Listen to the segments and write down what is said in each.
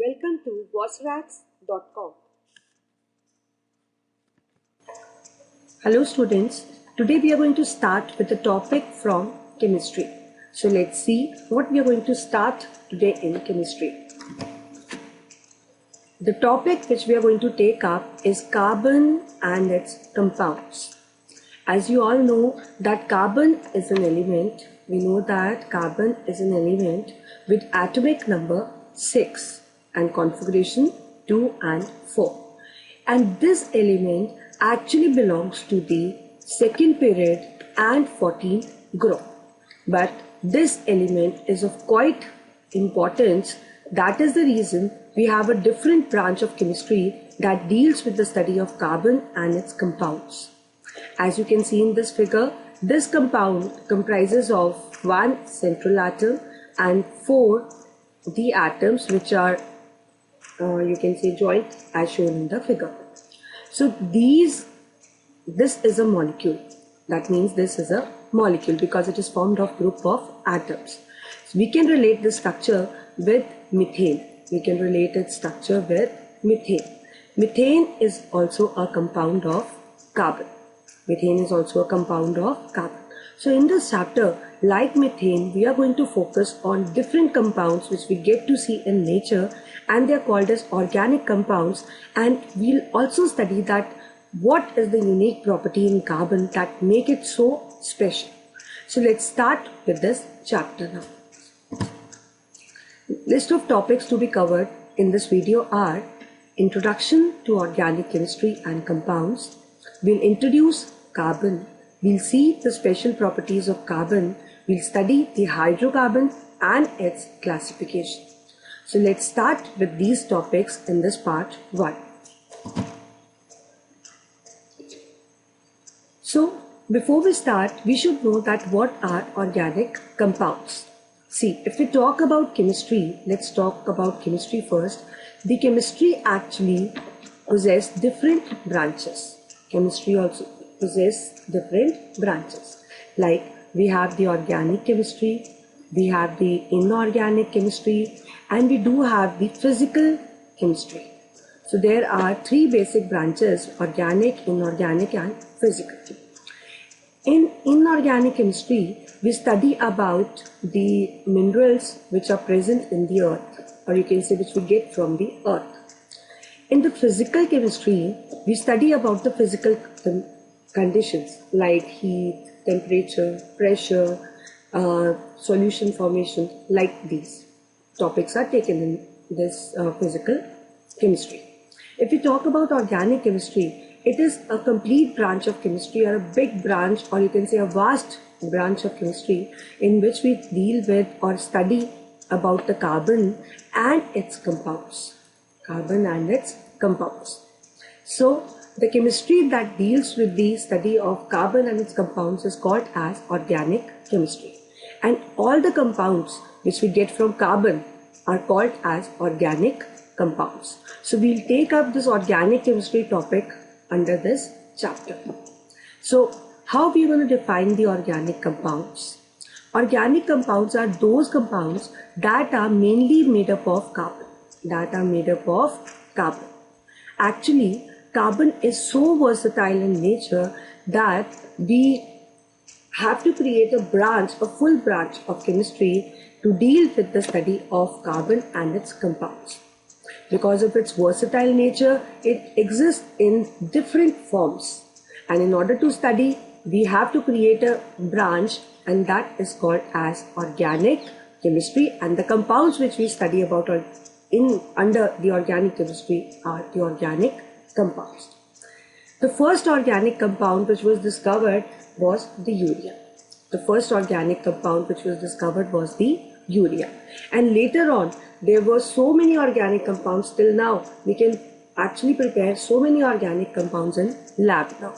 Welcome to wasrats.com. Hello students, today we are going to start with a topic from chemistry. So let's see what we are going to start today in chemistry. The topic which we are going to take up is carbon and its compounds. As you all know that carbon is an element, we know that carbon is an element with atomic number 6 and configuration 2 and 4. And this element actually belongs to the second period and 14th group. But this element is of quite importance. That is the reason we have a different branch of chemistry that deals with the study of carbon and its compounds. As you can see in this figure, this compound comprises of one central atom and 4 the atoms which are you can say joint as shown in the figure. So this is a molecule. That means this is a molecule because it is formed of group of atoms. So we can relate the structure with methane. We can relate its structure with methane. Methane is also a compound of carbon. Methane is also a compound of carbon. So in this chapter, like methane, we are going to focus on different compounds which we get to see in nature, and they are called as organic compounds, and we'll also study that what is the unique property in carbon that make it so special. So let's start with this chapter now. List of topics to be covered in this video are Introduction to Organic Chemistry and Compounds. We'll introduce carbon. We'll see the special properties of carbon. We'll study the hydrocarbon and its classification. So let's start with these topics in this part 1. So before we start, we should know that what are organic compounds. See, if we talk about chemistry, let's talk about chemistry first. The chemistry actually possess different branches. Chemistry also possess different branches. Like we have the organic chemistry, we have the inorganic chemistry, and we do have the physical chemistry. So there are 3 basic branches: organic, inorganic and physical. In inorganic chemistry, we study about the minerals which are present in the earth, or you can say which we get from the earth. In the physical chemistry, we study about the physical conditions like heat, temperature, pressure, solution formation, like these topics are taken in this physical chemistry. If we talk about organic chemistry, it is a complete branch of chemistry, or a big branch, or you can say a vast branch of chemistry, in which we deal with or study about the carbon and its compounds. Carbon and its compounds. So the chemistry that deals with the study of carbon and its compounds is called as organic chemistry. And all the compounds which we get from carbon are called as organic compounds. So we'll take up this organic chemistry topic under this chapter. So how we are going to define the organic compounds? Organic compounds are those compounds that are mainly made up of carbon. Actually, carbon is so versatile in nature that we have to create a full branch of chemistry to deal with the study of carbon and its compounds. Because of its versatile nature, it exists in different forms. And in order to study, we have to create a branch, and that is called as organic chemistry. And the compounds which we study about under the organic chemistry are the organic compounds. The first organic compound which was discovered was the urea. The first organic compound which was discovered was the urea. And later on, there were so many organic compounds. Till now, we can actually prepare so many organic compounds in lab now.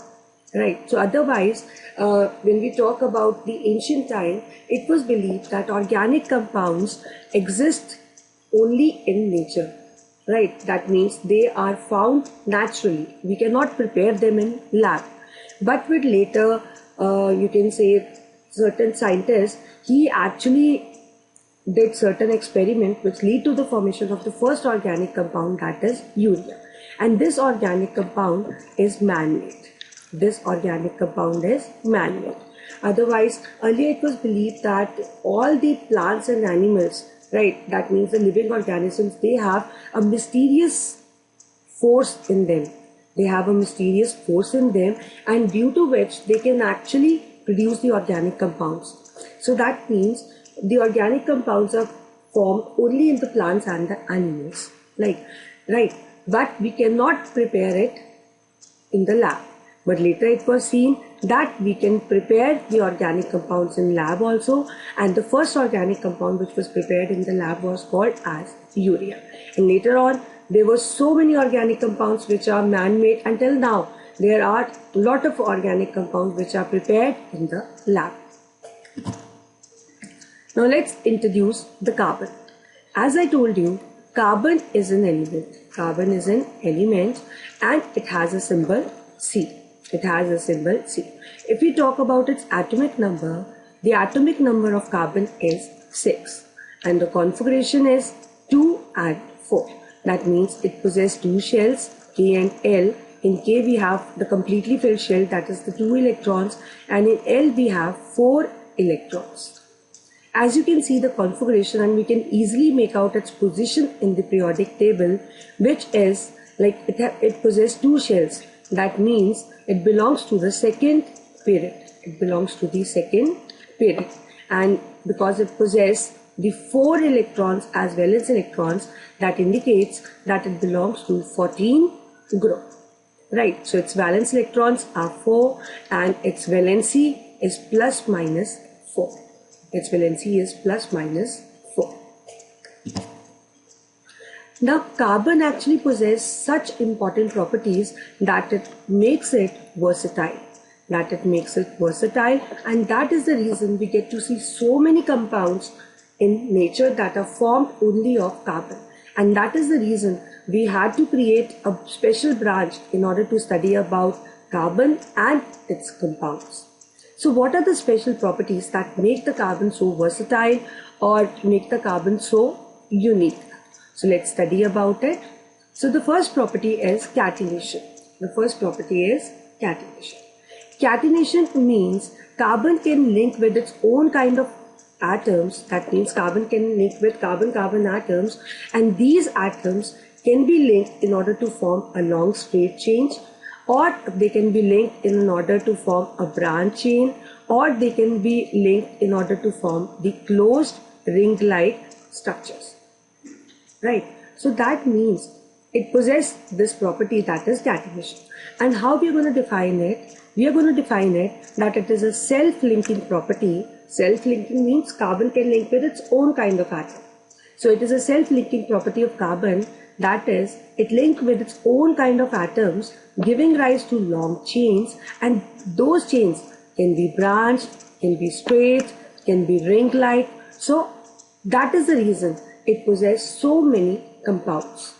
Right. So otherwise, when we talk about the ancient time, it was believed that organic compounds exist only in nature. Right. That means they are found naturally. We cannot prepare them in lab. But with later, you can say certain scientists, he actually did certain experiments which lead to the formation of the first organic compound, that is urea. And this organic compound is man-made. This organic compound is man-made. Otherwise, earlier it was believed that all the plants and animals, right, that means the living organisms, they have a mysterious force in them. They have a mysterious force in them, and due to which they can actually produce the organic compounds. So that means the organic compounds are formed only in the plants and the animals, right? But we cannot prepare it in the lab. But later it was seen that we can prepare the organic compounds in lab also, and the first organic compound which was prepared in the lab was called as urea. And later on, there were so many organic compounds which are man-made. Until now, there are a lot of organic compounds which are prepared in the lab. Now let's introduce the carbon. As I told you, carbon is an element. Carbon is an element and it has a symbol C. It has a symbol C. If we talk about its atomic number, the atomic number of carbon is 6 and the configuration is 2 and 4. That means it possesses 2 shells, K and L. In K we have the completely filled shell, that is the 2 electrons, and in L we have 4 electrons. As you can see the configuration, and we can easily make out its position in the periodic table, which is like it possesses 2 shells. That means it belongs to the second period. It belongs to the second period. And because it possesses the 4 electrons as valence electrons, that indicates that it belongs to 14 group. Right, so its valence electrons are 4 and its valency is plus minus 4. Its valency is plus minus 4. Now, carbon actually possesses such important properties that it makes it versatile. And that is the reason we get to see so many compounds in nature that are formed only of carbon. And that is the reason we had to create a special branch in order to study about carbon and its compounds. So what are the special properties that make the carbon so versatile or make the carbon so unique? So let's study about it. So the first property is catenation. Catenation means carbon can link with its own kind of atoms. That means carbon can link with carbon-carbon atoms, and these atoms can be linked in order to form a long straight chain, or they can be linked in order to form a branch chain, or they can be linked in order to form the closed ring-like structures. Right? So that means it possesses this property, that is catenation. And how we are going to define it? We are going to define it that it is a self-linking property. Self-linking means carbon can link with its own kind of atom. So it is a self-linking property of carbon, that is, it links with its own kind of atoms, giving rise to long chains, and those chains can be branched, can be straight, can be ring-like. So that is the reason it possesses so many compounds.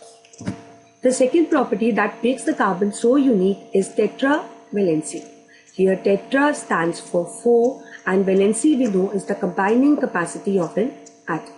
The second property that makes the carbon so unique is tetravalency. Here tetra stands for 4 and valency we know is the combining capacity of an atom.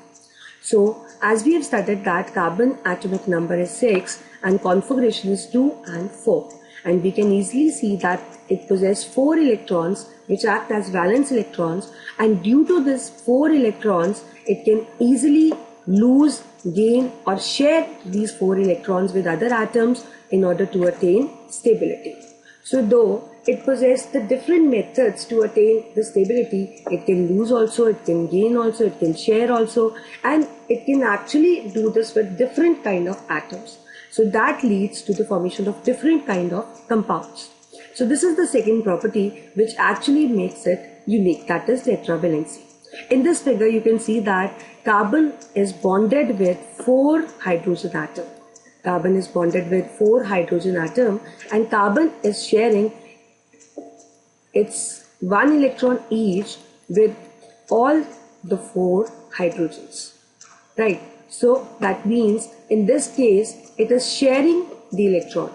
So as we have studied that carbon atomic number is 6 and configuration is 2 and 4, and we can easily see that it possesses 4 electrons which act as valence electrons, and due to this 4 electrons it can easily lose, gain or share these 4 electrons with other atoms in order to attain stability. So though it possesses the different methods to attain the stability, it can lose also, it can gain also, it can share also, and it can actually do this with different kind of atoms. So that leads to the formation of different kind of compounds. So this is the second property which actually makes it unique, that is tetravalency. In this figure you can see that carbon is bonded with 4 hydrogen atoms. Carbon is bonded with 4 hydrogen atoms, and carbon is sharing its 1 electron each with all the 4 hydrogens. Right? So that means in this case it is sharing the electron.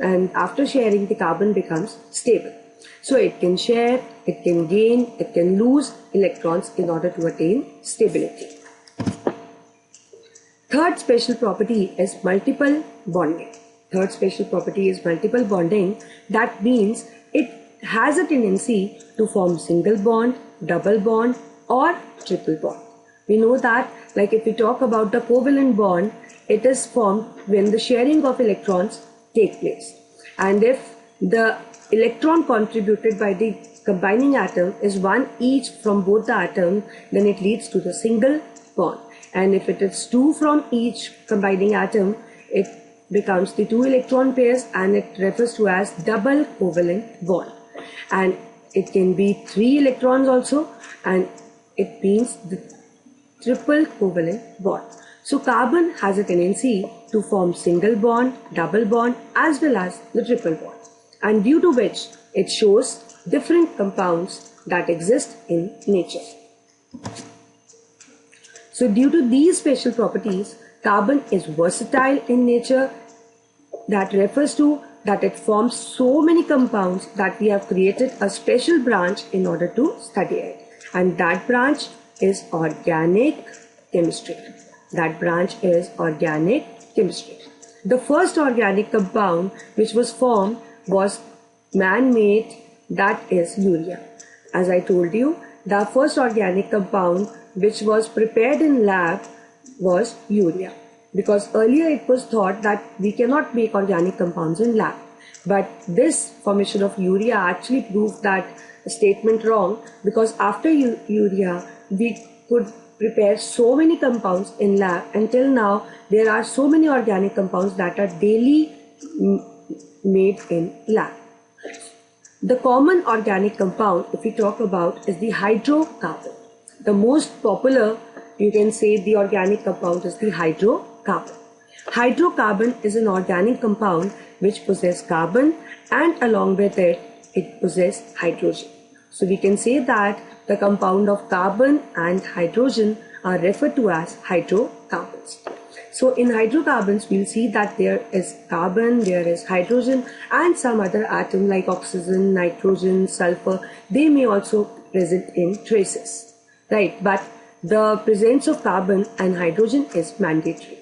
And after sharing, the carbon becomes stable. So it can share, it can gain, it can lose electrons in order to attain stability. Third special property is multiple bonding. Third special property is multiple bonding. That means it has a tendency to form single bond, double bond, or triple bond. We know that, like if we talk about the covalent bond, it is formed when the sharing of electrons take place. And if the electron contributed by the combining atom is one each from both the atoms, then it leads to the single bond. And if it is two from each combining atom, it becomes the two electron pairs, and it refers to as double covalent bond. And it can be 3 electrons also, and it means the triple covalent bond. So carbon has a tendency to form single bond, double bond, as well as the triple bond, and due to which it shows different compounds that exist in nature. So due to these special properties, carbon is versatile in nature. That refers to that it forms so many compounds that we have created a special branch in order to study it. And that branch is organic chemistry. That branch is organic chemistry. The first organic compound which was formed was man-made, that is urea. As I told you, the first organic compound which was prepared in lab was urea, because earlier it was thought that we cannot make organic compounds in lab. But this formation of urea actually proved that statement wrong, because after urea we could prepare so many compounds in lab. Until now there are so many organic compounds that are daily made in lab. The common organic compound, if we talk about, is the hydrocarbon. The most popular, you can say, the organic compound is the hydrocarbon. Hydrocarbon is an organic compound which possesses carbon, and along with it, it possesses hydrogen. So we can say that the compound of carbon and hydrogen are referred to as hydrocarbons. So in hydrocarbons, we'll see that there is carbon, there is hydrogen, and some other atom like oxygen, nitrogen, sulfur. They may also present in traces, right? But the presence of carbon and hydrogen is mandatory.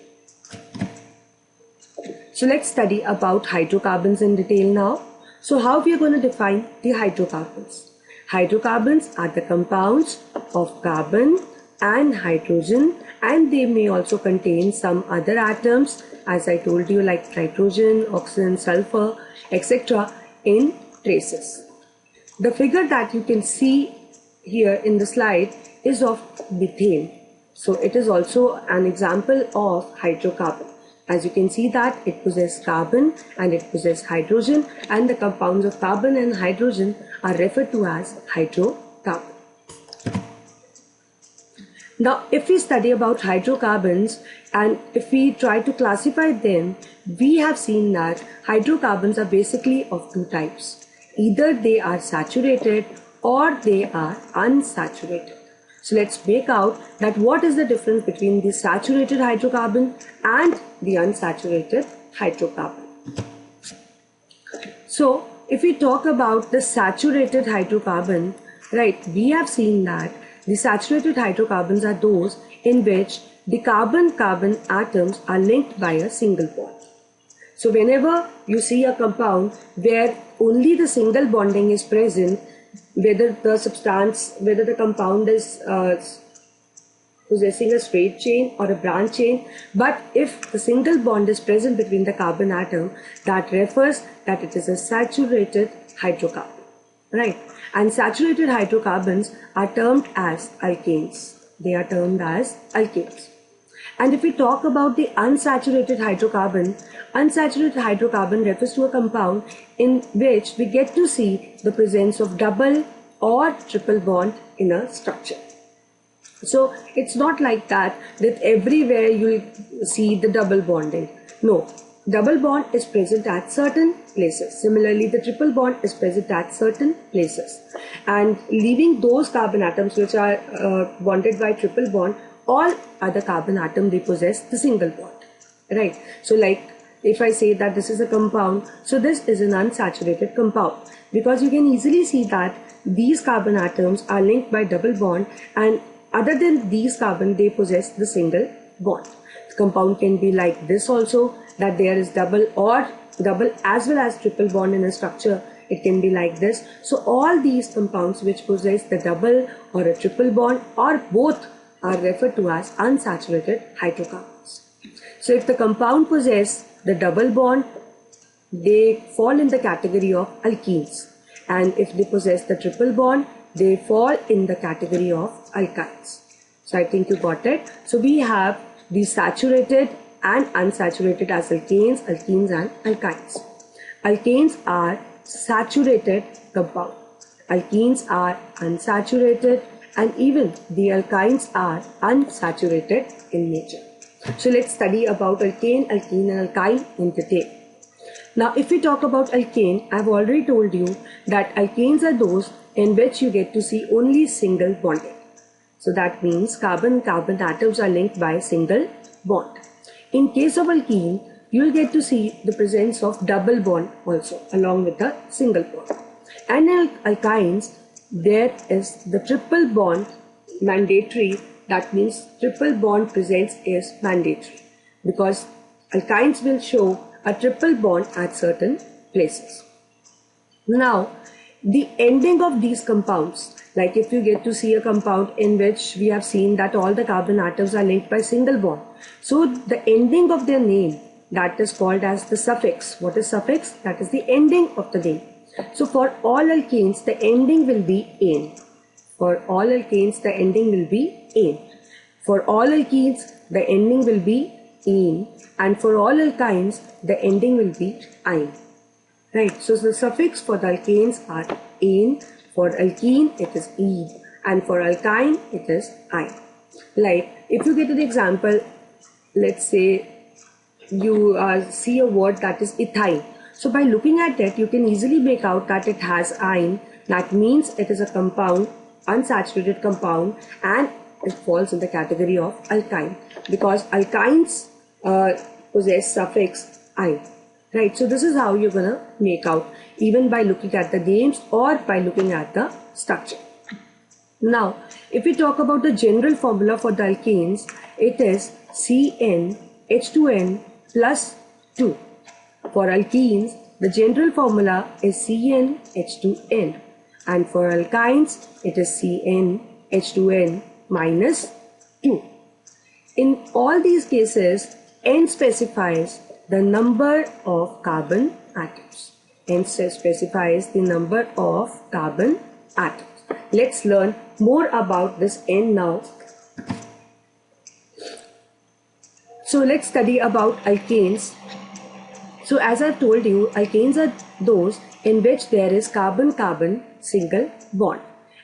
So let's study about hydrocarbons in detail now. So how we are going to define the hydrocarbons? Hydrocarbons are the compounds of carbon and hydrogen, and they may also contain some other atoms, as I told you, like nitrogen, oxygen, sulfur, etc. in traces. The figure that you can see here in the slide is of methane. So it is also an example of hydrocarbon. As you can see that it possesses carbon and it possesses hydrogen, and the compounds of carbon and hydrogen are referred to as hydrocarbon. Now, if we study about hydrocarbons and if we try to classify them, we have seen that hydrocarbons are basically of two types. Either they are saturated or they are unsaturated. So let's make out that what is the difference between the saturated hydrocarbon and the unsaturated hydrocarbon. So if we talk about the saturated hydrocarbon, right, we have seen that the saturated hydrocarbons are those in which the carbon-carbon atoms are linked by a single bond. So whenever you see a compound where only the single bonding is present, whether the compound is possessing a straight chain or a branch chain, but if the single bond is present between the carbon atom, that refers that it is a saturated hydrocarbon, right? And saturated hydrocarbons are termed as alkanes. They are termed as alkanes. And if we talk about the unsaturated hydrocarbon refers to a compound in which we get to see the presence of double or triple bond in a structure. So it's not like that everywhere you will see the double bonding. No, double bond is present at certain places. Similarly, the triple bond is present at certain places. And leaving those carbon atoms which are bonded by triple bond, all other carbon atoms, they possess the single bond, right? So like if I say that this is a compound, so this is an unsaturated compound, because you can easily see that these carbon atoms are linked by double bond, and other than these carbon, they possess the single bond. The compound can be like this also, that there is double or double as well as triple bond in a structure. It can be like this. So all these compounds which possess the double or a triple bond or both are referred to as unsaturated hydrocarbons. So if the compound possess the double bond, they fall in the category of alkenes, and if they possess the triple bond, they fall in the category of alkynes. So I think you got it. So we have the saturated and unsaturated as alkanes, alkenes and alkynes. Alkanes are saturated compound, alkenes are unsaturated, and even the alkynes are unsaturated in nature. So let's study about alkane, alkene and alkyne in detail. Now if we talk about alkane, I've already told you that alkanes are those in which you get to see only single bonding. So that means carbon-carbon atoms are linked by a single bond. In case of alkene, you will get to see the presence of double bond also along with the single bond. And in alkynes, there is the triple bond mandatory. That means triple bond presence is mandatory, because alkynes will show a triple bond at certain places. Now, the ending of these compounds, like if you get to see a compound in which we have seen that all the carbon atoms are linked by single bond, so the ending of their name, that is called as the suffix. What is suffix? That is the ending of the name. So for all alkanes, the ending will be "ane". For all alkanes, the ending will be "ane". For all alkenes, the ending will be "ene", and for all alkynes, the ending will be "ine". Right, so the suffix for the alkanes are "ane", for alkene it is "ene", and for alkyne it is "ine". Like if you get an example, let's say you see a word that is ethyl. So by looking at it, you can easily make out that it has "ine". That means it is a compound, unsaturated compound, and it falls in the category of alkyne, because alkynes possess suffix "ine". Right, so this is how you're gonna make out, even by looking at the names or by looking at the structure. Now, if we talk about the general formula for the alkanes, it is CnH2n plus 2. For alkenes, the general formula is CnH2n, and for alkynes, it is CnH2n minus 2. In all these cases, N specifies the number of carbon atoms. N specifies the number of carbon atoms. Let's learn more about this N now. So let's study about alkanes. So as I've told you, alkanes are those in which there is carbon-carbon single bond,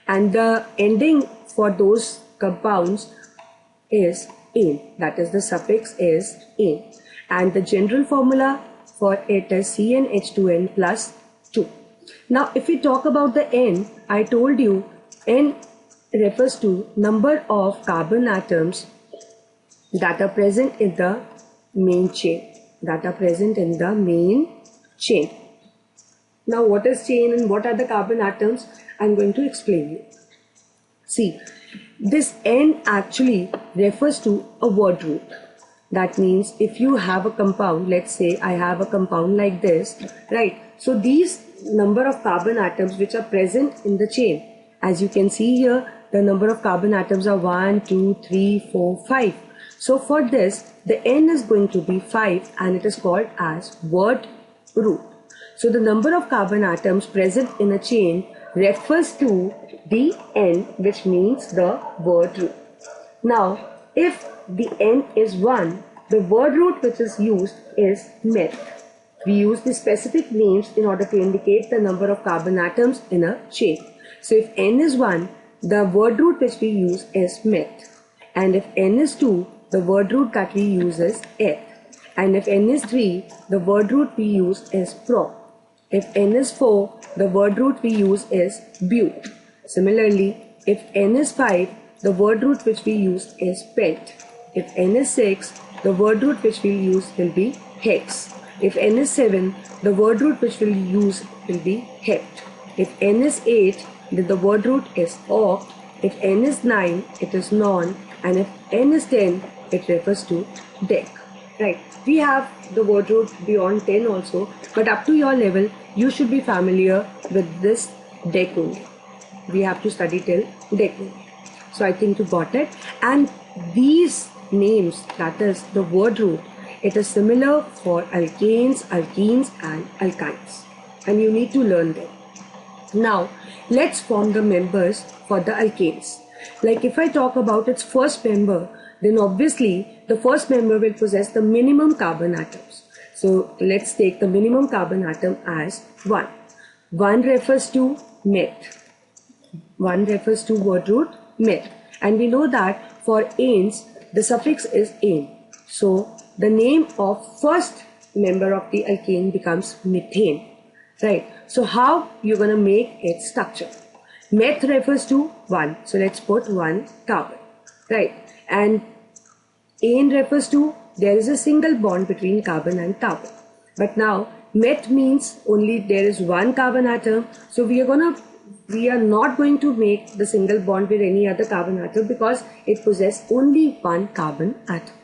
and the ending for those compounds is "ane", that is the suffix is "ane", and the general formula for it is CnH2n plus 2. Now if we talk about the N, I told you N refers to number of carbon atoms that are present in the main chain. Now what is chain and what are the carbon atoms? I'm going to explain you. See, this N actually refers to a word root. That means if you have a compound, let's say I have a compound like this, right? So these number of carbon atoms which are present in the chain, as you can see here, the number of carbon atoms are 1, 2, 3, 4, 5. So for this, the N is going to be 5, and it is called as word root. So the number of carbon atoms present in a chain refers to the N, which means the word root. Now, if the N is 1, the word root which is used is meth. We use the specific names in order to indicate the number of carbon atoms in a chain. So if N is 1, the word root which we use is meth. And if N is 2, the word root that we use is eth. And if N is 3, the word root we use is pro. If N is 4, the word root we use is but. Similarly, if N is 5, the word root which we use is pent. If N is 6, the word root which we use will be hex. If n is 7, the word root which we'll use will be hept. If n is 8, then the word root is oct. If n is 9, it is non. And if n is 10, it refers to dec. Right? We have the word root beyond 10 also, but up to your level, you should be familiar with this dec only. We have to study till dec only. So I think you got it. And these names, that is the word root, it is similar for alkanes, alkenes and alkynes. And you need to learn them. Now, let's form the members for the alkanes. Like if I talk about its first member, then obviously the first member will possess the minimum carbon atoms. So let's take the minimum carbon atom as 1. 1 refers to meth. 1 refers to word root meth. And we know that for anes, the suffix is ane. So the name of first member of the alkane becomes methane. Right? So how you're going to make its structure? Meth refers to 1. So let's put 1 carbon. Right? And ane refers to there is a single bond between carbon and carbon. But now meth means only there is 1 carbon atom. So we are not going to make the single bond with any other carbon atom because it possesses only 1 carbon atom.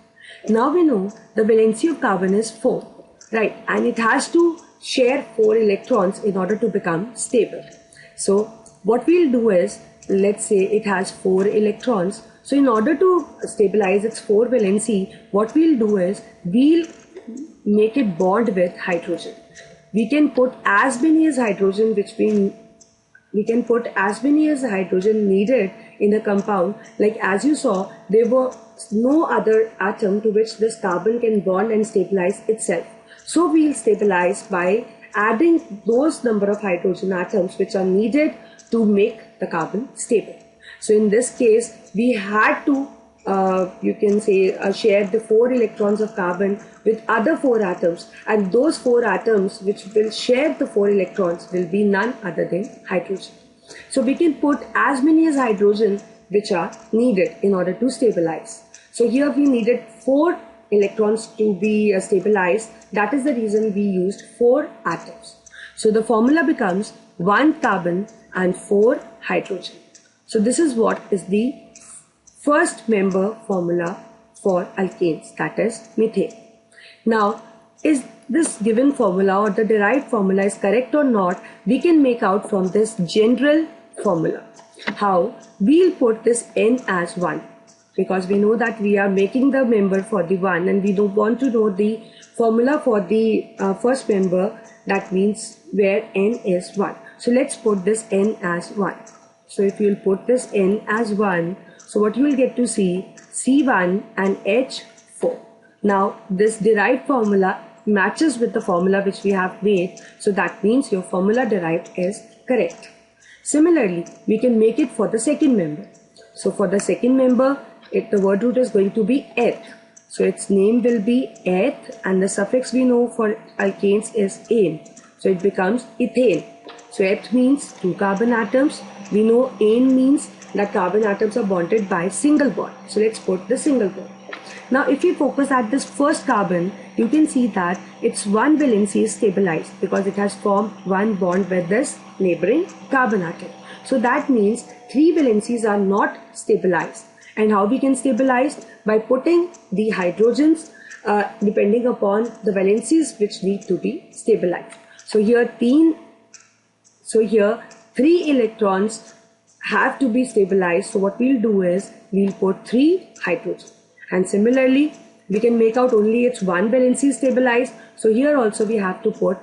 Now we know the valency of carbon is 4, right? And it has to share 4 electrons in order to become stable. So what we'll do is, let's say it has 4 electrons. So in order to stabilize its 4 valency, what we'll do is we'll make it bond with hydrogen. We can put as many as hydrogen needed in the compound. Like as you saw, there were no other atom to which this carbon can bond and stabilize itself. So we'll stabilize by adding those number of hydrogen atoms which are needed to make the carbon stable. So in this case, we had to share the 4 electrons of carbon with other 4 atoms, and those 4 atoms which will share the 4 electrons will be none other than hydrogen. So we can put as many as hydrogen which are needed in order to stabilize. So here we needed 4 electrons to be stabilized. That is the reason we used 4 atoms. So the formula becomes 1 carbon and 4 hydrogen. So this is what is the first member formula for alkanes, that is methane. Now, is this given formula or the derived formula is correct or not, we can make out from this general formula. How? We'll put this N as 1 because we know that we are making the member for the 1 and we don't want to know the formula for the first member, that means where N is 1. So let's put this N as 1. So if you'll put this N as 1, so what you will get to see C1 and H4. Now this derived formula matches with the formula which we have made, so that means your formula derived is correct. Similarly, we can make it for the second member. So for the second member, the word root is going to be eth. So its name will be eth and the suffix we know for alkanes is ane. So it becomes ethane. So eth means 2 carbon atoms. We know ane means that carbon atoms are bonded by single bond. So let's put the single bond. Now if we focus at this first carbon, you can see that its 1 valency is stabilized because it has formed 1 bond with this neighboring carbon atom. So that means 3 valencies are not stabilized. And how we can stabilize? By putting the hydrogens depending upon the valencies which need to be stabilized. So here 3 electrons have to be stabilized. So what we'll do is we'll put 3 hydrogen. And similarly, we can make out only its 1 valency stabilized. So here also we have to put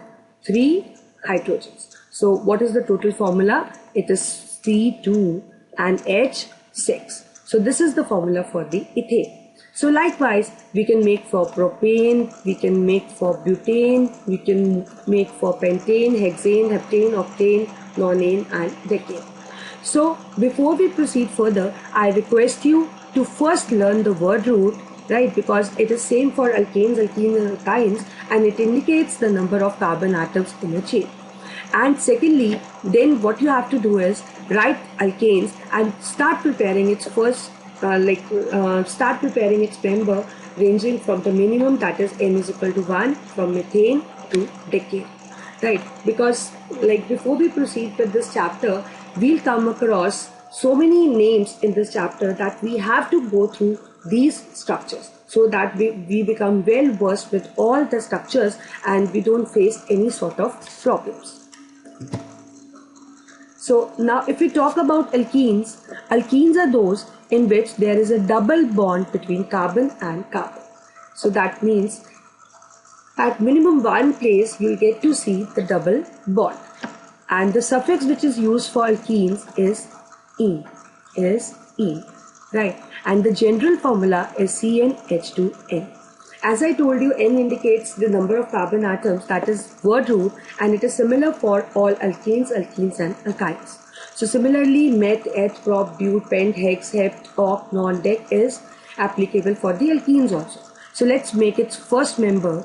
3 hydrogens. So what is the total formula? It is C2 and H6. So this is the formula for the ethane. So likewise, we can make for propane, we can make for butane, we can make for pentane, hexane, heptane, octane, nonane and decane. So before we proceed further, I request you to first learn the word root, right? Because it is same for alkanes, alkenes and alkynes, and it indicates the number of carbon atoms in a chain. And secondly, then what you have to do is write alkanes and start preparing its first start preparing its member ranging from the minimum, that is n is equal to 1, from methane to decane, right? Because like before we proceed with this chapter, we'll come across so many names in this chapter that we have to go through these structures so that we become well versed with all the structures and we don't face any sort of problems. So now if we talk about alkenes, alkenes are those in which there is a double bond between carbon and carbon. So that means at minimum one place you'll get to see the double bond. And the suffix which is used for alkenes is -ene, right? And the general formula is CnH2n. As I told you, N indicates the number of carbon atoms, that is word root, and it is similar for all alkanes, alkenes and alkynes. So similarly, meth, eth, prop, bute, pent, hex, hept, oct, non, dec is applicable for the alkenes also. So let's make its first member.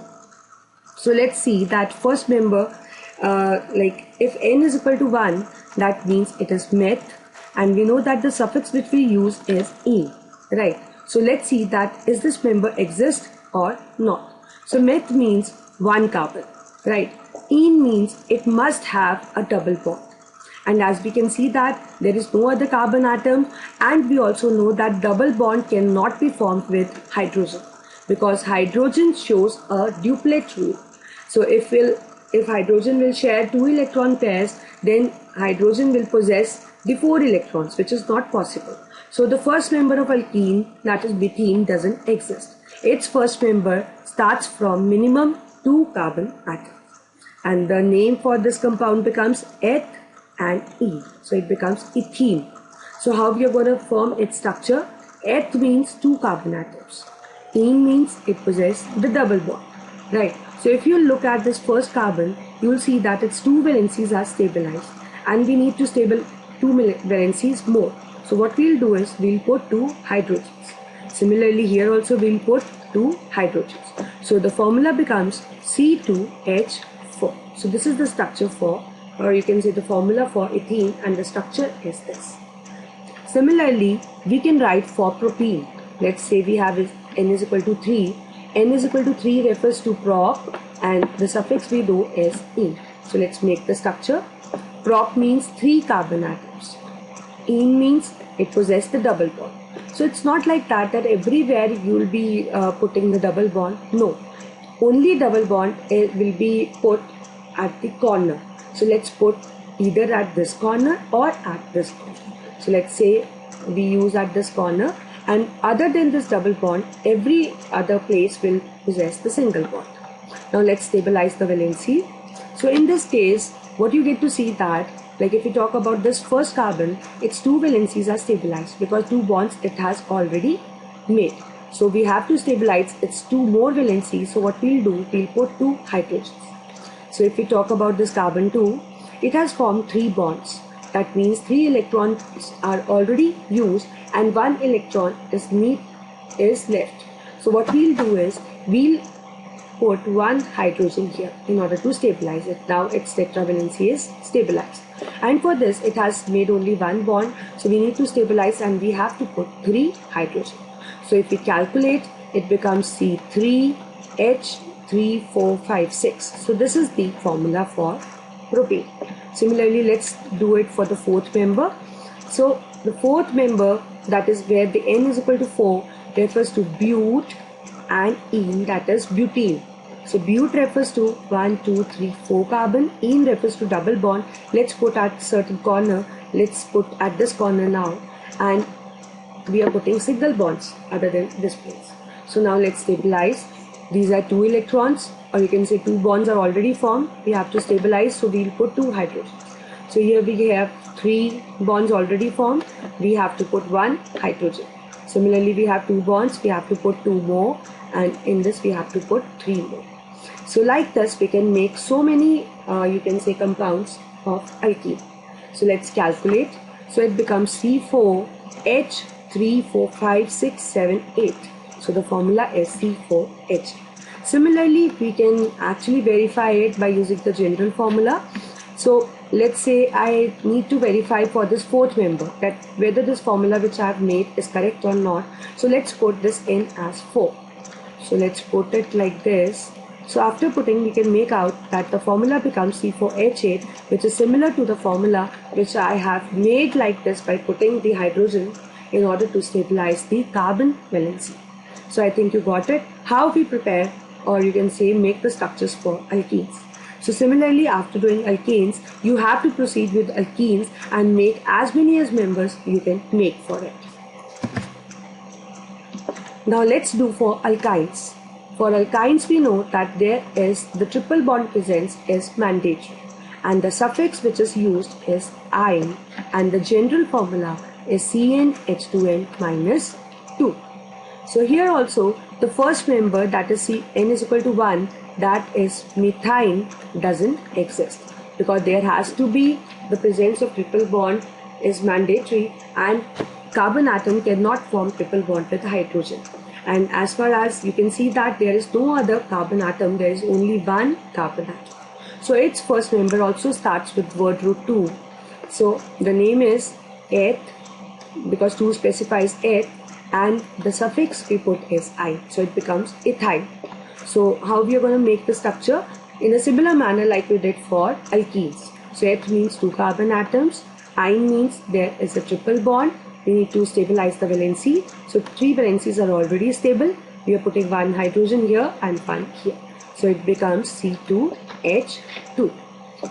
So let's see that first member, if N is equal to 1, that means it is meth, and we know that the suffix which we use is -ene, right? So let's see that is this member exist or not. So meth means one carbon, right? -ene means it must have a double bond. And as we can see that there is no other carbon atom, and we also know that double bond cannot be formed with hydrogen because hydrogen shows a duplet rule. So if hydrogen will share 2 electron pairs, then hydrogen will possess the 4 electrons, which is not possible. So the first member of alkene, that is methene, doesn't exist. Its first member starts from minimum 2 carbon atoms. And the name for this compound becomes eth and -ene. So it becomes ethene. So how we are going to form its structure? Eth means 2 carbon atoms. -ene means it possesses the double bond, right? So if you look at this first carbon, you will see that its 2 valencies are stabilized, and we need to stabilize 2 valencies more. So what we'll do is we'll put 2 hydrogens. Similarly here also we'll put 2 hydrogens. So the formula becomes C2H4. So this is the structure for, or you can say the formula for ethene, and the structure is this. Similarly, we can write for propene. Let's say we have N is equal to 3. N is equal to 3 refers to prop, and the suffix we do is -ene. So let's make the structure. Prop means 3 carbon atoms. -ene means it possesses the double bond. So it's not like that everywhere you will be putting the double bond. No, only double bond will be put at the corner. So let's put either at this corner or at this corner. So let's say we use at this corner, and other than this double bond, every other place will possess the single bond. Now let's stabilize the valency. So in this case, what you get to see that, like if we talk about this first carbon, its 2 valencies are stabilized because 2 bonds it has already made. So we have to stabilize its 2 more valencies. So what we'll do, we'll put 2 hydrogens. So if we talk about this carbon 2, it has formed 3 bonds. That means 3 electrons are already used and 1 electron is left. So what we'll do is we'll put 1 hydrogen here in order to stabilize it. Now its tetravalency is stabilized. And for this, it has made only 1 bond. So we need to stabilize, and we have to put 3 hydrogen. So if we calculate, it becomes C3H3456. So this is the formula for propane. Similarly, let's do it for the 4th member. So the 4th member, that is where the N is equal to 4, refers to bute, and -ene, that is butene. So bute refers to 1, 2, 3, 4 carbon. -ene refers to double bond. Let's put at certain corner. Let's put at this corner now, and we are putting single bonds other than this place. So now let's stabilize. These are 2 electrons, or you can say 2 bonds are already formed. We have to stabilize, so we'll put 2 hydrogens. So here we have 3 bonds already formed. We have to put 1 hydrogen. Similarly, we have 2 bonds. We have to put 2 more, and in this we have to put 3 more. So like this, we can make so many, you can say, compounds of alkene. So let's calculate. So it becomes C4H345678. So the formula is C4H. Similarly, we can actually verify it by using the general formula. So let's say I need to verify for this fourth member that whether this formula which I have made is correct or not. So let's put this in as 4. So let's put it like this. So after putting, we can make out that the formula becomes C4H8, which is similar to the formula which I have made like this by putting the hydrogen in order to stabilize the carbon valency. So I think you got it. How we prepare, or you can say make the structures for alkenes. So similarly, after doing alkanes, you have to proceed with alkenes and make as many as members you can make for it. Now let's do for alkynes. For alkynes, we know that there is the triple bond presence is mandatory, and the suffix which is used is "-ine", and the general formula is CnH2n minus 2. So here also the first member, that is N is equal to 1, that is methine, doesn't exist, because there has to be the presence of triple bond is mandatory, and carbon atom cannot form triple bond with hydrogen. And as far as you can see that there is no other carbon atom, there is only one carbon atom. So its first member also starts with word root 2. So the name is eth, because 2 specifies eth, and the suffix we put is "-ine", so it becomes ethyl. So how we are going to make the structure? In a similar manner like we did for alkenes. So eth means 2 carbon atoms, "-ine" means there is a triple bond. We need to stabilize the valency. So 3 valencies are already stable. We are putting 1 hydrogen here and 1 here. So it becomes C2H2.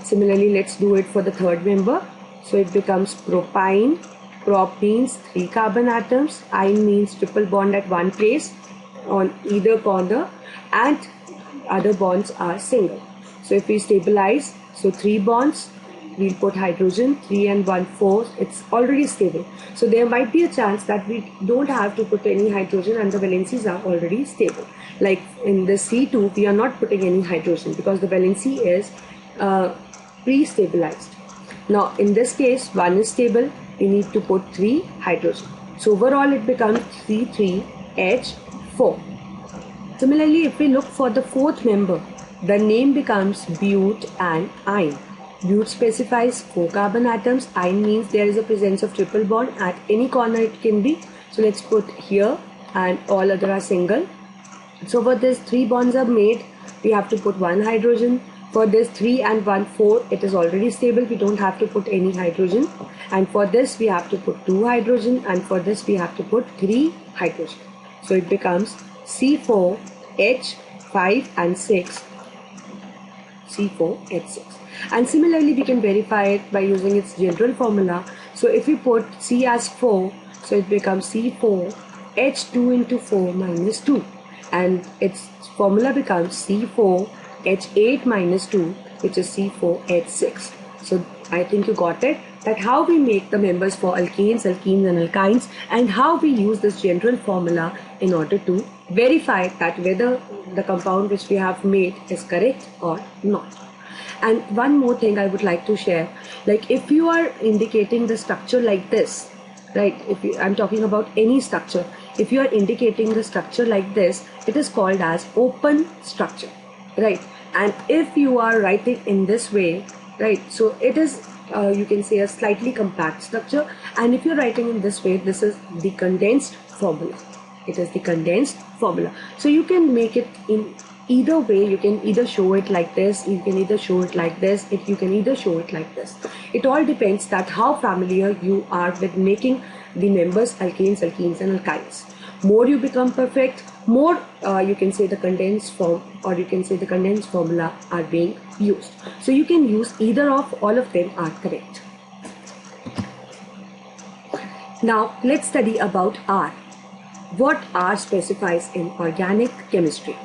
Similarly, let's do it for the third member. So it becomes propyne. Prop means 3 carbon atoms. "-ine" means triple bond at one place on either corner, and other bonds are single. So if we stabilize, so 3 bonds, we'll put hydrogen, 3 and 1, 4, it's already stable. So there might be a chance that we don't have to put any hydrogen and the valencies are already stable. Like in the C2, we are not putting any hydrogen because the valency is pre-stabilized. Now in this case, 1 is stable, we need to put 3 hydrogen. So overall it becomes C3H4. Similarly, if we look for the fourth member, the name becomes bute and ine. Bute specifies 4 carbon atoms. "-ine" means there is a presence of triple bond at any corner it can be. So let's put here, and all other are single. So for this 3 bonds are made, we have to put 1 hydrogen. For this 3 and 1, 4, it is already stable. We don't have to put any hydrogen. And for this we have to put 2 hydrogen, and for this we have to put 3 hydrogen. So it becomes C4H5 and 6. C4H6. And similarly, we can verify it by using its general formula. So if we put C as 4, so it becomes C4H2 into 4 minus 2. And its formula becomes C4H8 minus 2, which is C4H6. So I think you got it, that how we make the members for alkanes, alkenes and alkynes, and how we use this general formula in order to verify that whether the compound which we have made is correct or not. And one more thing I would like to share, like if you are indicating the structure like this, right, I'm talking about any structure, if you are indicating the structure like this, it is called as open structure, right? And if you are writing in this way, right, so it is you can say a slightly compact structure, and if you're writing in this way, this is the condensed formula. It is the condensed formula. So you can make it in either way. You can either show it like this, you can either show it like this, you can either show it like this. It all depends that how familiar you are with making the members alkanes, alkenes and alkynes. More you become perfect, more you can say the condensed form, or you can say the condensed formula are being used. So you can use either of all of them are correct. Now let's study about R. What R specifies in organic chemistry?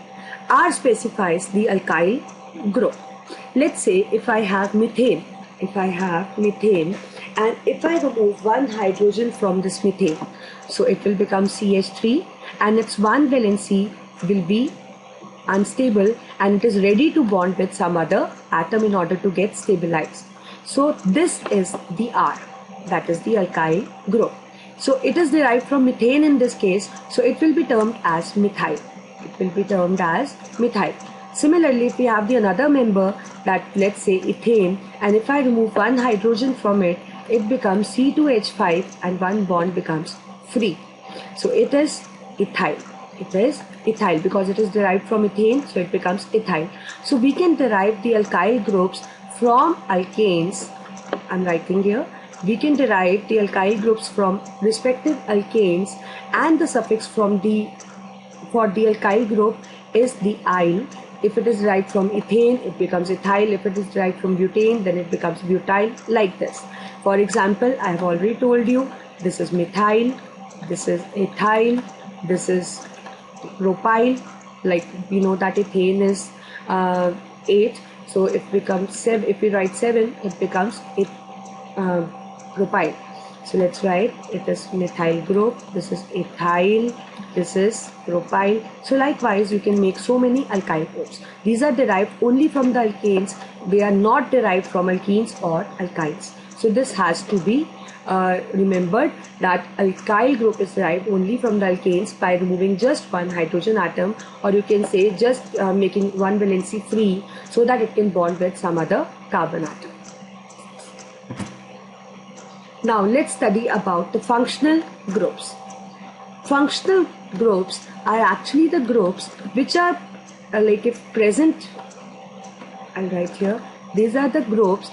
R specifies the alkyl group. Let's say if I have methane, and if I remove 1 hydrogen from this methane, so it will become CH3, and its 1 valency will be unstable and it is ready to bond with some other atom in order to get stabilized. So this is the R, that is the alkyl group. So it is derived from methane in this case, so it will be termed as methyl. It will be termed as methyl. Similarly, if we have the another member, that, let's say ethane, and if I remove one hydrogen from it, it becomes C2H5 and one bond becomes free. So it is ethyl. It is ethyl because it is derived from ethane, so it becomes ethyl. So we can derive the alkyl groups from alkanes. I'm writing here. We can derive the alkyl groups from respective alkanes, and the suffix for the alkyl group is the "-yl". If it is derived from ethane, it becomes ethyl. If it is derived from butane, then it becomes butyl, like this. For example, I have already told you, this is methyl, this is ethyl, this is propyl. Like we know that ethane is 8, so if becomes 7, if we write 7, it becomes propyl. So let's write, it is methyl group, this is ethyl, this is propyl. So likewise you can make so many alkyl groups. These are derived only from the alkanes. They are not derived from alkenes or alkynes. So this has to be remembered, that alkyl group is derived only from the alkanes by removing just one hydrogen atom, or you can say just making one valency free so that it can bond with some other carbon atom. Now let's study about the functional groups. Functional groups are actually the groups which are like if present, I'll write here, these are the groups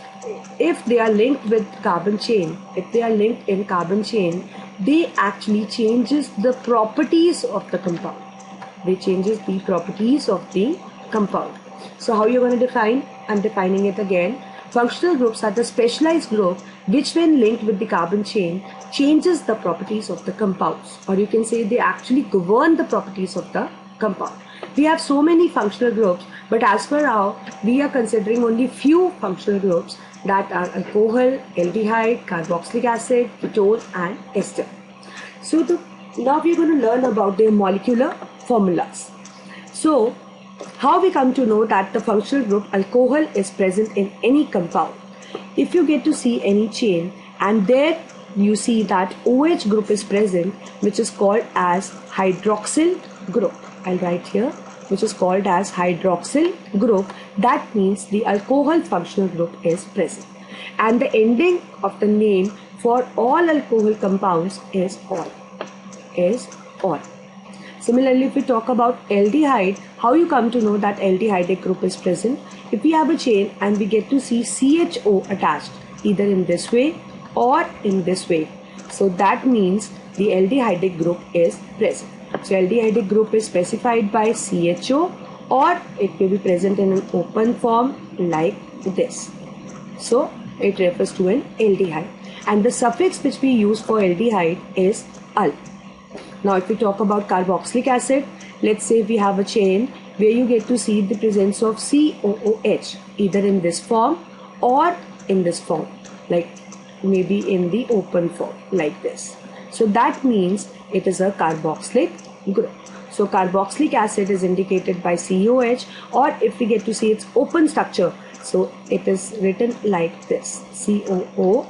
if they are linked with carbon chain. If they are linked in carbon chain, they actually changes the properties of the compound. They changes the properties of the compound. So how you're going to define? I'm defining it again. Functional groups are the specialized group which when linked with the carbon chain changes the properties of the compounds, or you can say they actually govern the properties of the compound. We have so many functional groups, but as for now we are considering only few functional groups, that are alcohol, aldehyde, carboxylic acid, ketone and ester. So now we are going to learn about their molecular formulas. So how we come to know that the functional group alcohol is present in any compound? If you get to see any chain and there you see that OH group is present, which is called as hydroxyl group. I'll write here, which is called as hydroxyl group. That means the alcohol functional group is present. And the ending of the name for all alcohol compounds is "ol". Similarly, if we talk about aldehyde, how you come to know that aldehydic group is present? If we have a chain and we get to see CHO attached, either in this way or in this way, so that means the aldehydic group is present. So aldehydic group is specified by CHO, or it may be present in an open form like this. So it refers to an aldehyde. And the suffix which we use for aldehyde is "-al". Now if we talk about carboxylic acid, let's say we have a chain where you get to see the presence of COOH, either in this form or in this form, like maybe in the open form like this. So that means it is a carboxylic group. So carboxylic acid is indicated by COH, or if we get to see its open structure, so it is written like this, COOH.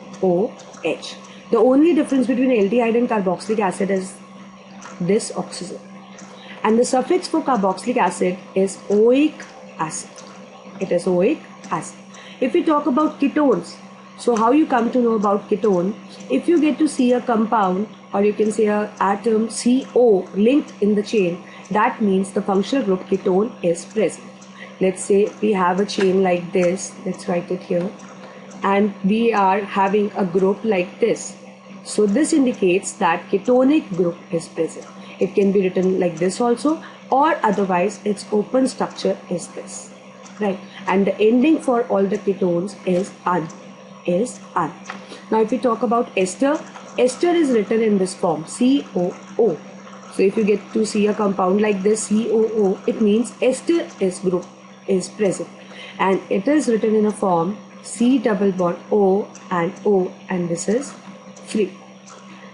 The only difference between aldehyde and carboxylic acid is this oxygen. And the suffix for carboxylic acid is oic acid. It is oic acid. If we talk about ketones, so how you come to know about ketone? If you get to see a compound, or you can say a atom CO linked in the chain, that means the functional group ketone is present. Let's say we have a chain like this, let's write it here, and we are having a group like this. So this indicates that ketonic group is present. It can be written like this also, or otherwise its open structure is this, right? And the ending for all the ketones is "-an". Now if we talk about ester, ester is written in this form, COO. So if you get to see a compound like this, COO, it means ester group is present, and it is written in a form C double bond O, and this is free.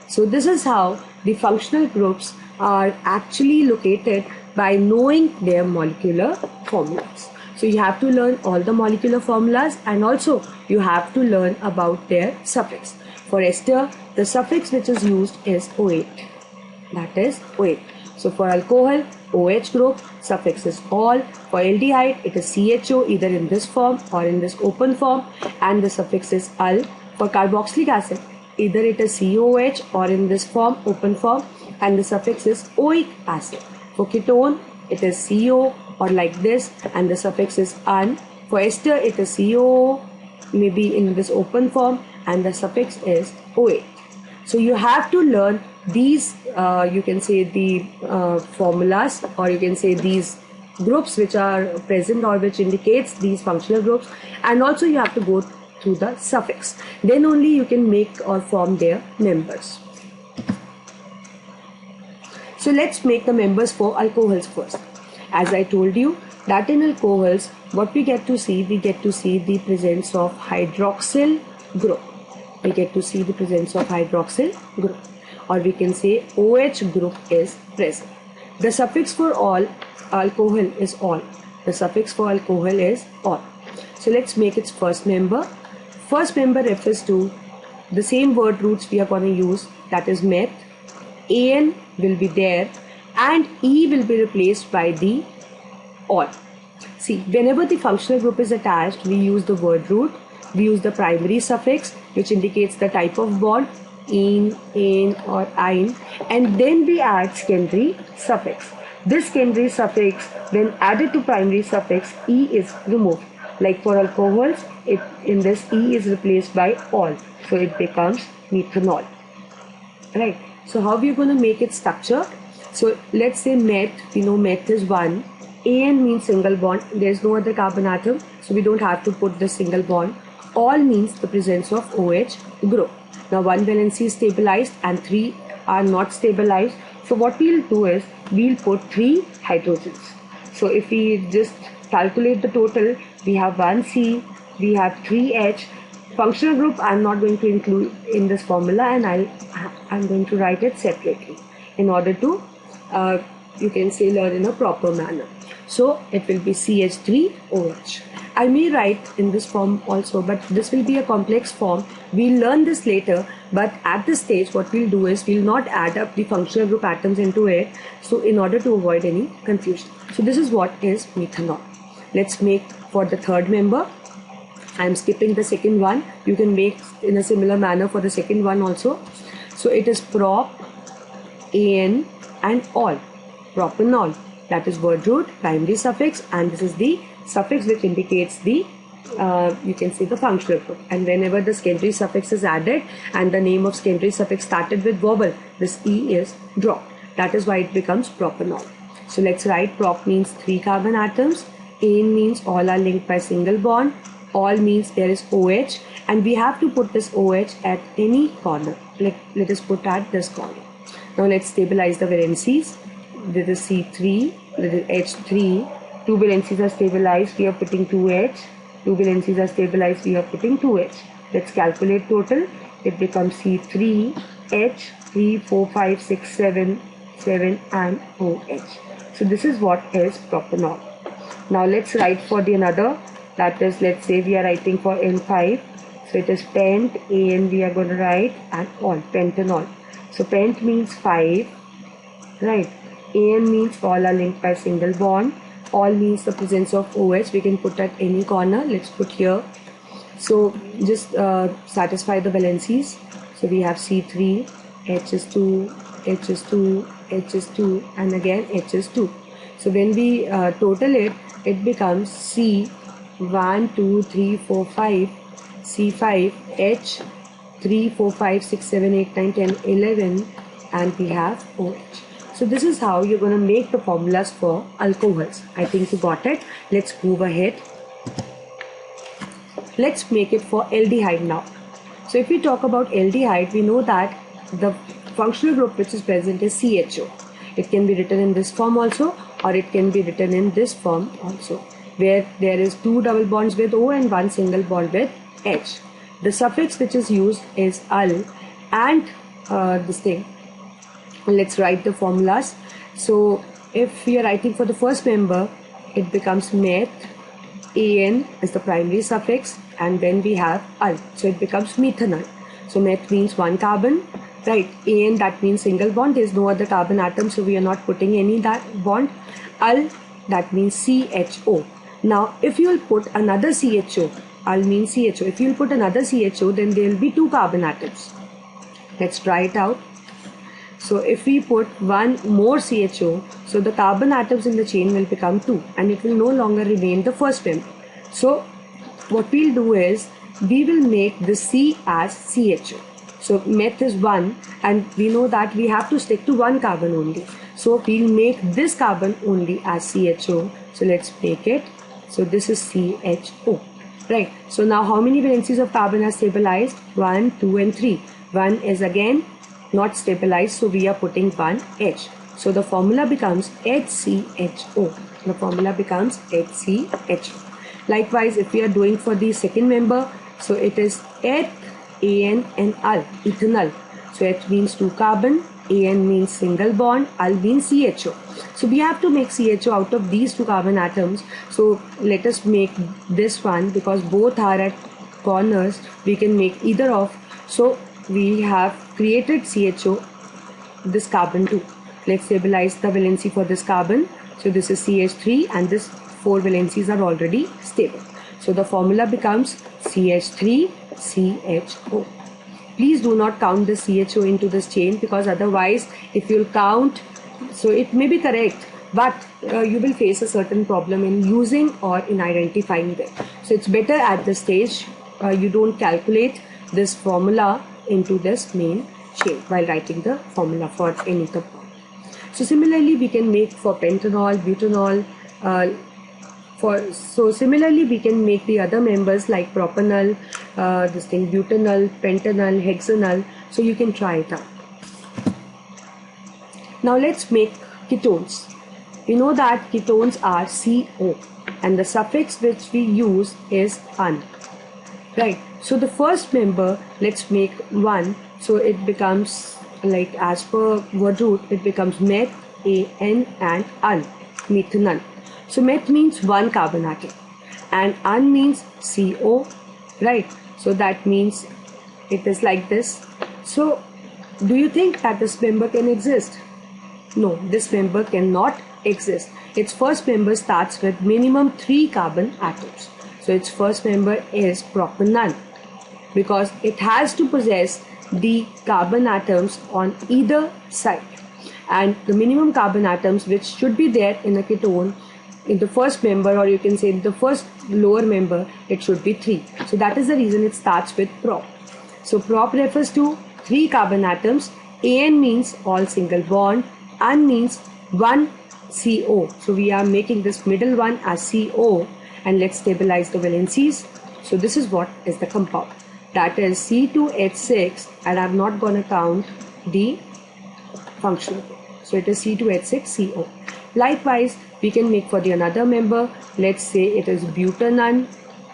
So this is how the functional groups are actually located, by knowing their molecular formulas. So you have to learn all the molecular formulas, and also you have to learn about their suffix. For ester, the suffix which is used is OH. That is OH. So for alcohol, OH group, suffix is ol. For aldehyde, it is CHO either in this form or in this open form, and the suffix is ul. For carboxylic acid, either it is COH or in this form, open form, and the suffix is oic acid. For ketone, it is CO or like this, and the suffix is un. For ester, it is COO, maybe in this open form, and the suffix is OA. So you have to learn these, you can say the formulas, or you can say these groups which are present or which indicates these functional groups, and also you have to go through the suffix. Then only you can make or form their members. So let's make the members for alcohols first. As I told you that in alcohols, what we get to see the presence of hydroxyl group. We get to see the presence of hydroxyl group, or we can say OH group is present. The suffix for all alcohol is ol. The suffix for alcohol is ol. So let's make its first member. First member refers to the same word roots we are going to use, that is meth. An will be there and E will be replaced by the ol. See, whenever the functional group is attached, we use the word root. We use the primary suffix which indicates the type of bond, in, or ein, and then we add secondary suffix. This secondary suffix, when added to primary suffix, E is removed. Like for alcohols, in this E is replaced by ol, so it becomes methanol. Right. So how we are going to make its structure? So let's say meth, we know meth is 1. An means single bond, there is no other carbon atom, so we don't have to put the single bond. Ol means the presence of OH group. Now 1 valency is stabilized and 3 are not stabilized. So what we'll do is we'll put 3 hydrogens. So if we just calculate the total, we have 1C, we have 3H. Functional group I'm not going to include in this formula, and I'm going to write it separately in order to you can say learn in a proper manner. So it will be CH3OH. I may write in this form also, but this will be a complex form. We'll learn this later, but at this stage what we'll do is we'll not add up the functional group atoms into it, so in order to avoid any confusion. So this is what is methanol. Let's make for the third member. I am skipping the second one. You can make in a similar manner for the second one also. So it is prop, an and ol. Propanol, that is word root, primary suffix, and this is the suffix which indicates the you can say the functional group. And whenever the secondary suffix is added and the name of secondary suffix started with vowel, this E is dropped. That is why it becomes propanol. So let's write prop means 3 carbon atoms, an means all are linked by single bond, ol means there is OH, and we have to put this OH at any corner. Let us put at this corner. Now let's stabilize the valencies. This is C3, this is H3. 2 valencies are stabilized, we are putting 2H. 2 valencies are stabilized, we are putting 2H. Let's calculate total. It becomes C3, H, 3, 4, 5, 6, 7, 7 and OH. So this is what is propanol. Now let's write for the another. That is, let's say we are writing for N5. So it is pent, and we are going to write and ol, pentanol. So pent means 5, right? An means all are linked by single bond. Ol means the presence of OH. We can put at any corner. Let's put here. So just satisfy the valencies. So we have C3, H is 2, H is 2, H is 2, and again H is 2. So when we total it, it becomes C 1, 2, 3, 4, 5, C5, H 3, 4, 5, 6, 7, 8, 9, 10, 11, and we have OH. So this is how you're going to make the formulas for alcohols. I think you got it. Let's move ahead. Let's make it for aldehyde now. So if we talk about aldehyde, we know that the functional group which is present is CHO. It can be written in this form also, or it can be written in this form also, where there is 2 double bonds with O and 1 single bond with H. The suffix which is used is al, and this thing. Let's write the formulas. So if we are writing for the first member, it becomes meth, an is the primary suffix, and then we have al, so it becomes methanol. So meth means 1 carbon, right? AN, that means single bond. There's no other carbon atom, so we are not putting any that bond. Al, that means CHO. Now if you will put another CHO, Al means CHO. If you will put another CHO, then there will be 2 carbon atoms. Let's try it out. So if we put one more CHO, so the carbon atoms in the chain will become 2 and it will no longer remain the first member. So what we'll do is we will make the C as CHO. So meth is 1 and we know that we have to stick to 1 carbon only. So we'll make this carbon only as CHO. So let's make it. So this is CHO. Right. So now how many valencies of carbon are stabilized? 1, 2 and 3. 1 is again not stabilized, so we are putting 1 H. So the formula becomes HCHO. The formula becomes HCHO. Likewise, if we are doing for the second member, so it is eth, AN and Al, ethanol. So eth means 2 carbon, AN means single bond, Al means CHO. So we have to make CHO out of these 2 carbon atoms. So let us make this one, because both are at corners, we can make either of. So we have created CHO, this carbon 2. Let's stabilize the valency for this carbon. So this is CH3 and this 4 valencies are already stable. So the formula becomes CH3CHO. Please do not count the CHO into this chain, because otherwise if you'll count, so it may be correct, but you will face a certain problem in using or in identifying them. So it's better at this stage you don't calculate this formula into this main chain while writing the formula for any compound. So similarly we can make for pentanol, butanol, similarly we can make the other members like propanol, butanol, pentanol, hexanol. So you can try it out. Now let's make ketones. We know that ketones are CO and the suffix which we use is -an. Right. So the first member, let's make 1. So it becomes like, as per word root, it becomes meth, AN and -an, methanol. So meth means 1 carbon atom and -an means CO, right? So that means it is like this. So do you think that this member can exist? No, this member cannot exist. Its first member starts with minimum 3 carbon atoms. So its first member is propanol, because it has to possess the carbon atoms on either side, and the minimum carbon atoms which should be there in a ketone in the first member, or you can say in the first lower member, it should be 3. So that is the reason it starts with prop. So prop refers to 3 carbon atoms. AN means all single bond, AN means 1 CO. So we are making this middle one as CO, and let's stabilize the valencies. So this is what is the compound. That is C2H6, and I'm not going to count the functional group. So it is C2H6CO. Likewise, we can make for the another member. Let's say it is butanol.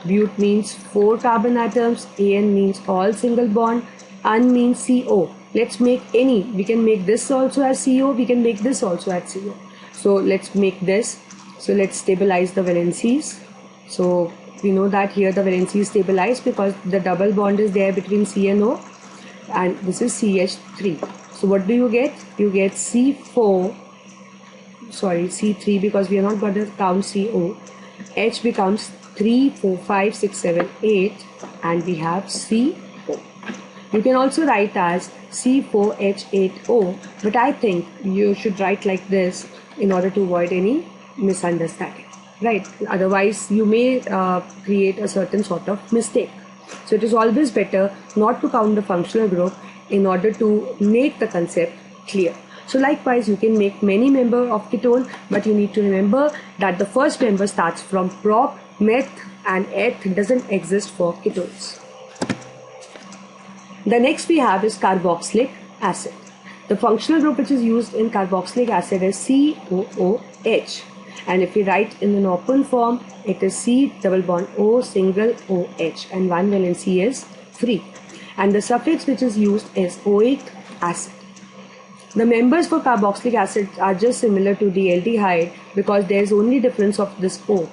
But means 4 carbon atoms, AN means all single bond, AN means CO. Let's make any. We can make this also as CO, we can make this also as CO. So let's make this. So let's stabilize the valencies. So we know that here the valency is stabilized because the double bond is there between C and O, and this is CH3. So what do you get? You get C3, because we are not going to count CO. H becomes 3, 4, 5, 6, 7, 8, and we have CO. You can also write as C4H8O, but I think you should write like this in order to avoid any misunderstanding, right? Otherwise you may create a certain sort of mistake. So it is always better not to count the functional group in order to make the concept clear. So likewise you can make many member of ketone, but you need to remember that the first member starts from prop, meth and eth doesn't exist for ketones. The next we have is carboxylic acid. The functional group which is used in carboxylic acid is COOH, and if we write in an open form, it is C double bond O single OH, and 1 valency is free, and the suffix which is used is oic acid. The members for carboxylic acid are just similar to the aldehyde because there is only difference of this O.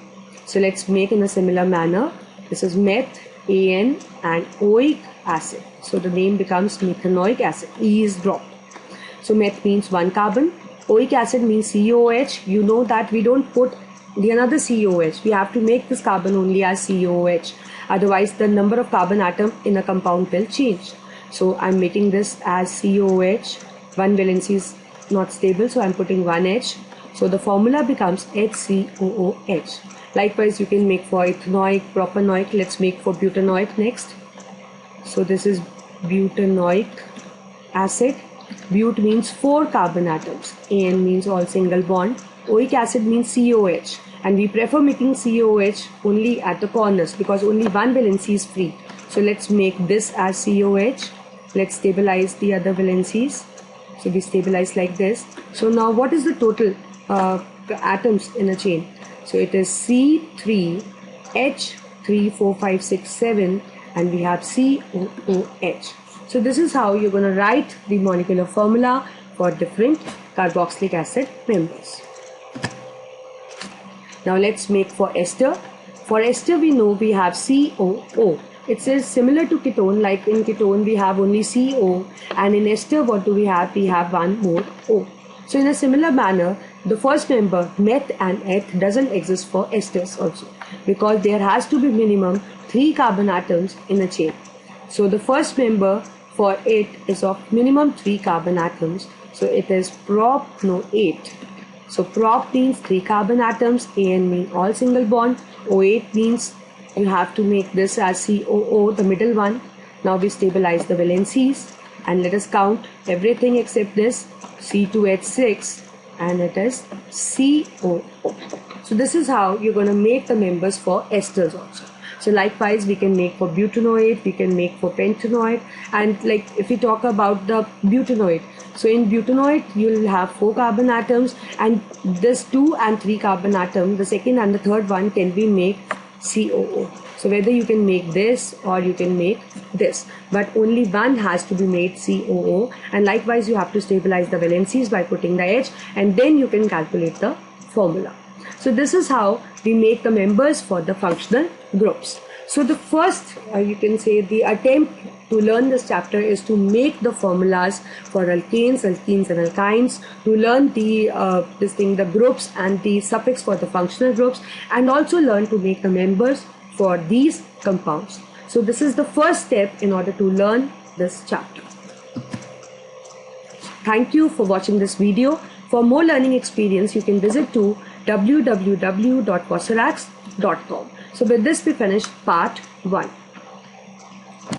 So let's make in a similar manner. This is meth, AN, and oic acid. So the name becomes methanoic acid. E is dropped. So meth means one carbon. Oic acid means COOH. You know that we don't put the another COOH. We have to make this carbon only as COOH. Otherwise, the number of carbon atom in a compound will change. So I'm making this as COOH. One valency is not stable, so I'm putting one H. So the formula becomes HCOOH. Likewise, you can make for ethanoic, propanoic. Let's make for butanoic next. So this is butanoic acid. But means 4 carbon atoms. An means all single bond. Oic acid means COH. And we prefer making COH only at the corners because only one valency is free. So let's make this as COH. Let's stabilize the other valencies. So we stabilize like this. So now what is the total atoms in a chain? So it is C3H34567 and we have COOH. So this is how you're going to write the molecular formula for different carboxylic acid members. Now let's make for ester. For ester we know we have COO. It says similar to ketone, like in ketone we have only CO, and in ester what do we have? We have one more O. So in a similar manner, the first member meth and eth doesn't exist for esters also, because there has to be minimum 3 carbon atoms in a chain. So the first member for it is of minimum 3 carbon atoms. So it is propanoate. So prop means 3 carbon atoms, AN means all single bond, O8 means you have to make this as COO, the middle one. Now we stabilize the valencies and let us count everything except this, C2H6, and it is COO. So this is how you're going to make the members for esters also. So likewise we can make for butanoate, we can make for pentanoate, and like if we talk about the butanoate, so in butanoate you will have 4 carbon atoms, and this 2 and 3 carbon atom, the second and the third one can be made COO. So whether you can make this or you can make this, but only one has to be made COO, and likewise you have to stabilize the valencies by putting the H, and then you can calculate the formula. So this is how we make the members for the functional groups. So the first, you can say the attempt to learn this chapter is to make the formulas for alkanes, alkenes and alkynes, to learn the the groups and the suffix for the functional groups, and also learn to make the members for these compounds. So this is the first step in order to learn this chapter. Thank you for watching this video. For more learning experience, you can visit to www.fossarax.com. So with this we finish part 1.